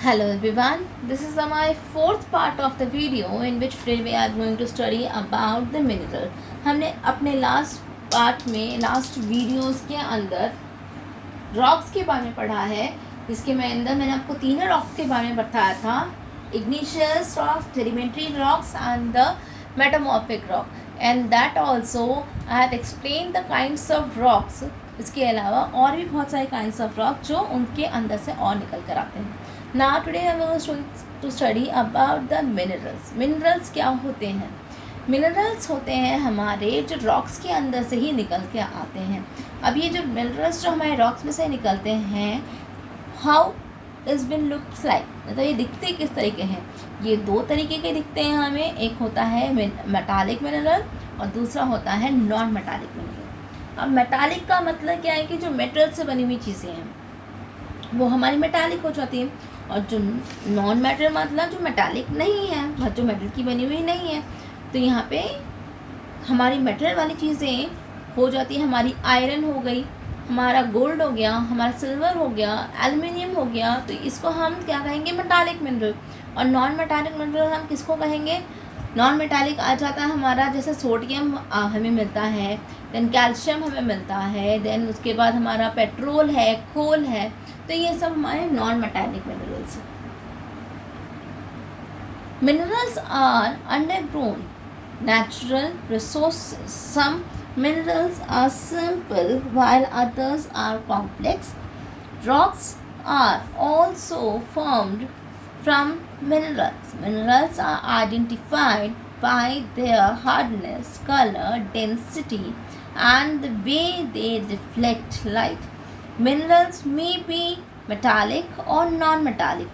Hello everyone, this is my fourth part of the video in which today we are going to study about the mineral. हमने अपने last part में last videos के अंदर rocks के बारे में पढ़ा है, जिसके अंदर मैंने आपको तीनों रॉक्स के बारे में बताया था, igneous rock, sedimentary rocks and the metamorphic rock, and that also I have explain the kinds of rocks. इसके अलावा और भी बहुत सारे काइंड्स ऑफ रॉक जो उनके अंदर से और निकल कर आते हैं. Now today I am going to study about the minerals. Minerals क्या होते हैं? Minerals होते हैं हमारे जो रॉक्स के अंदर से ही निकल के आते हैं. अब ये जो minerals जो हमारे रॉक्स में से निकलते हैं, how is been looks like, मतलब ये दिखते किस तरीके हैं? ये दो तरीके के दिखते हैं हमें. एक होता है मेटालिक मिनरल और दूसरा होता है नॉन मेटालिक मिनरल. अब मेटालिक का मतलब क्या है कि जो मेटल से बनी हुई चीज़ें हैं वो हमारी मेटालिक हो जाती हैं, और जो नॉन मेटल मतलब जो मेटालिक नहीं है, जो मेटल की बनी हुई नहीं है, तो यहाँ पे हमारी मेटल वाली चीज़ें हो जाती है. हमारी आयरन हो गई, हमारा गोल्ड हो गया, हमारा सिल्वर हो गया, एल्युमिनियम हो गया, तो इसको हम क्या कहेंगे? Metallic mineral. और नॉन मेटालिक मिनरल हम किसको कहेंगे? नॉन मेटालिक आ जाता है हमारा, जैसे सोडियम हमें मिलता है, देन कैल्शियम हमें मिलता है, देन उसके बाद हमारा पेट्रोल है, कोल है, तो ये सब हमारे नॉन मेटालिक मिनरल्स हैं. Minerals are underground natural resources. Some minerals are simple while others are complex. Rocks are also formed from minerals. Minerals are identified by their hardness, color, density, and the way they reflect light. Minerals may be metallic or non-metallic.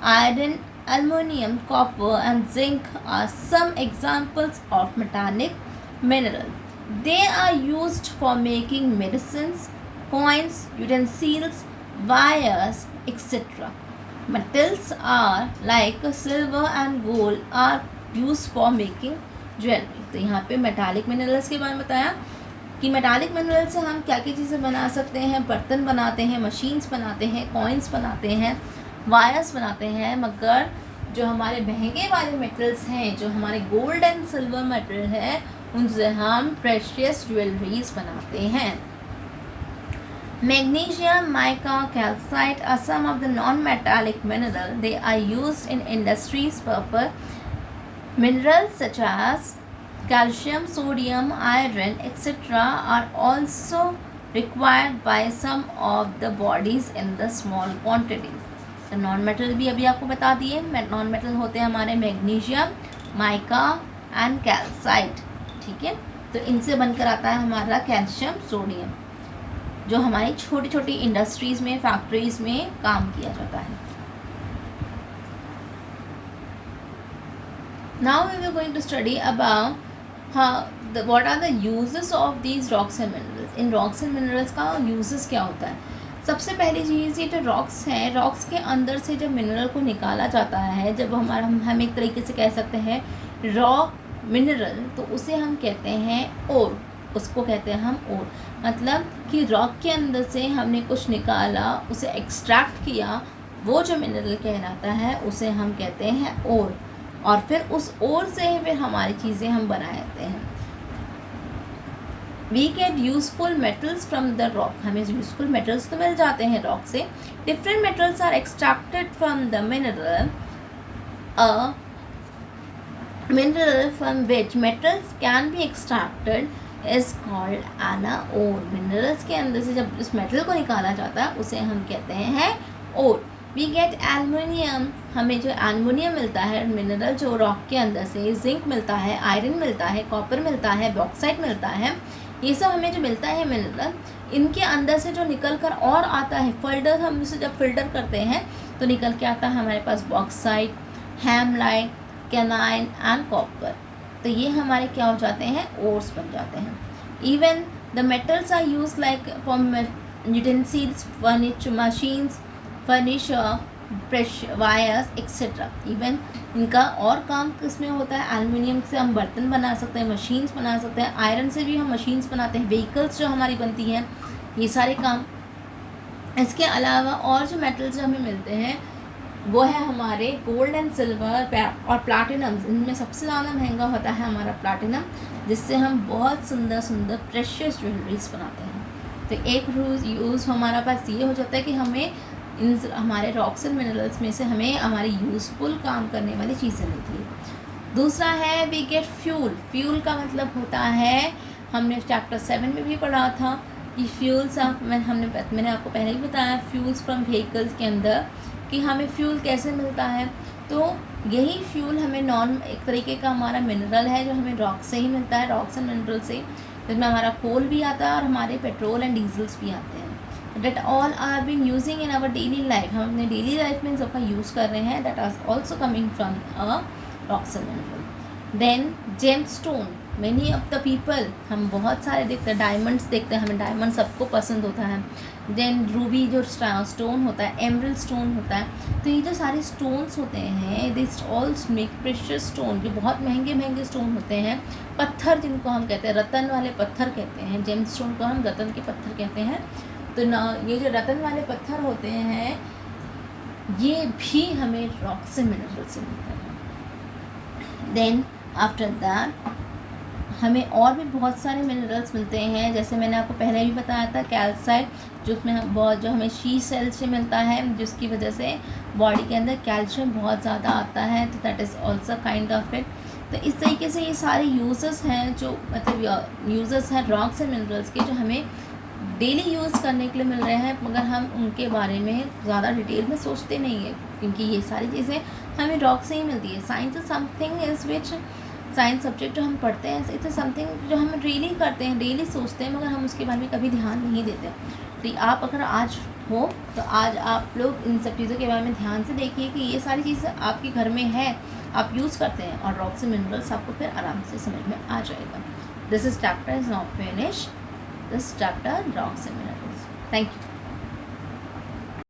Iron, aluminum, copper, and zinc are some examples of metallic minerals. They are used for making medicines, coins, utensils, wires, etc. Metals are like silver and gold are used for making jewelry. तो यहाँ पे metallic minerals के बारे में बताया कि metallic mineral से हम क्या क्या चीज़ें बना सकते हैं. बर्तन बनाते हैं, मशीन्स बनाते हैं, कॉइन्स बनाते हैं, वायर्स बनाते हैं. मगर जो हमारे महंगे वाले मेटल्स हैं, जो हमारे गोल्ड एंड सिल्वर मेटल है, उनसे हम प्रेशियस ज्वेलरीज बनाते हैं. Magnesium, mica, calcite are some of the non metallic mineral. They are used in industries purpose. Minerals such as calcium, sodium, iron, etc. are also required by some of the bodies in the small quantities. तो non metal भी अभी आपको बता दिए. Non metal होते हैं हमारे magnesium, mica and calcite. ठीक है, तो इनसे बनकर आता है हमारा कैल्शियम, सोडियम, जो हमारी छोटी छोटी इंडस्ट्रीज़ में, फैक्ट्रीज़ में काम किया जाता है. Now we are going to study about what are the uses of these rocks and minerals. In rocks and minerals का uses क्या होता है? सबसे पहली चीज़, ये जो रॉक्स हैं, रॉक्स के अंदर से जब मिनरल को निकाला जाता है, जब हम एक तरीके से कह सकते हैं रॉ मिनरल, तो उसे हम कहते हैं ओर. उसको कहते हैं हम ओर. मतलब कि रॉक के अंदर से हमने कुछ निकाला, उसे एक्सट्रैक्ट किया, वो जो मिनरल कहलाता है उसे हम कहते हैं ओर. और फिर उस ओर से ही फिर हमारी चीज़ें हम बनाते हैं. We get useful metals from the rock. हमें यूजफुल मेटल्स तो मिल जाते हैं रॉक से. Different metals are extracted from the mineral. A mineral from which metals can be extracted is called an ore. मिनरल्स के अंदर से जब इस मेटल को निकाला जाता है उसे हम कहते हैं ओर. We get aluminium. हमें जो एल्युमिनियम मिलता है मिनरल, जो रॉक के अंदर से, जिंक मिलता है, आयरन मिलता है, कॉपर मिलता है, बॉक्साइट मिलता है, ये सब हमें जो मिलता है मिनरल, इनके अंदर से जो निकल कर और आता है फिल्टर, हम इसे जब फिल्टर करते हैं तो निकल के आता है हमारे पास बॉक्साइट, हैमलाइट, कैनाइन एंड कॉपर. तो ये हमारे क्या हो जाते हैं? ओर्स बन जाते हैं. Even the metals are use like for utensils, furniture, machines, furniture, wires etcetera. Even इनका और काम किसमें होता है? एल्युमिनियम से हम बर्तन बना सकते हैं, मशीन्स बना सकते हैं, आयरन से भी हम मशीन्स बनाते हैं, व्हीकल्स जो हमारी बनती हैं, ये सारे काम. इसके अलावा और जो मेटल्स हमें मिलते हैं वो है हमारे गोल्ड एंड सिल्वर और प्लाटिनम। इनमें सबसे ज़्यादा महंगा होता है हमारा प्लाटिनम, जिससे हम बहुत सुंदर सुंदर प्रेशियस ज्वेलरीज बनाते हैं। तो एक यूज़ हमारा पास ये हो जाता है कि हमें इन हमारे रॉक्स एंड मिनरल्स में से हमें हमारी यूज़फुल काम करने वाली चीज़ें मिलती है। दूसरा है वी गेट फ्यूल। फ्यूल का मतलब होता है, हमने चैप्टर 7 में भी पढ़ा था कि फ्यूल्स मैंने आपको पहले ही बताया फ्यूल्स फ्रॉम व्हीकल्स के अंदर कि हमें फ्यूल कैसे मिलता है। तो यही फ्यूल हमें एक तरीके का हमारा मिनरल है जो हमें रॉक से ही मिलता है, रॉक्स एंड मिनरल से, जिसमें हमारा कोल भी आता है और हमारे पेट्रोल एंड डीजल्स भी आते हैं। That all are been using in our daily life, हम अपने डेली लाइफ में इन सबका यूज़ कर रहे हैं। That are also coming from a rocks and mineral. Then gemstone, many of the people, हम बहुत सारे देखते हैं, डायमंड्स देखते हैं, हमें डायमंड सबको पसंद होता है। देन रूबी जो स्टोन होता है, एमरल्ड स्टोन होता है। तो ये जो सारे स्टोन्स होते हैं this all make precious stone, जो बहुत महंगे महंगे स्टोन होते हैं। पत्थर जिनको हम कहते हैं, रतन वाले पत्थर कहते हैं, जेम स्टोन को हम रतन के पत्थर कहते हैं। तो ना ये जो रतन वाले पत्थर होते हैं ये भी हमें रॉक से मिनरल से मिलता है। देन आफ्टर दैट हमें और भी बहुत सारे मिनरल्स मिलते हैं, जैसे मैंने आपको पहले भी बताया था कैल्साइट, जो हमें शी सेल से मिलता है, जिसकी वजह से बॉडी के अंदर कैल्शियम बहुत ज़्यादा आता है। तो that is also kind of it. तो इस तरीके से ये सारे यूजेस हैं, जो मतलब यूजेस हैं रॉक्स एंड मिनरल्स के, जो हमें डेली यूज़ करने के लिए मिल रहे हैं, मगर हम उनके बारे में ज़्यादा डिटेल में सोचते नहीं है, क्योंकि ये सारी चीज़ें हमें रॉक से ही मिलती है। Science is something is which, science subject जो हम पढ़ते हैं इट्स समथिंग जो हम डेली करते हैं, डेली सोचते हैं, मगर हम उसके बारे में कभी ध्यान नहीं देते। तो आप अगर आज हो तो आज आप लोग इन सब चीज़ों के बारे में ध्यान से देखिए कि ये सारी चीज़ें आपके घर में है, आप यूज़ करते हैं, और रॉक्स एंड मिनरल्स आपको फिर आराम से समझ में आ जाएगा। This is chapter is not finish, this chapter rocks and minerals. Thank you.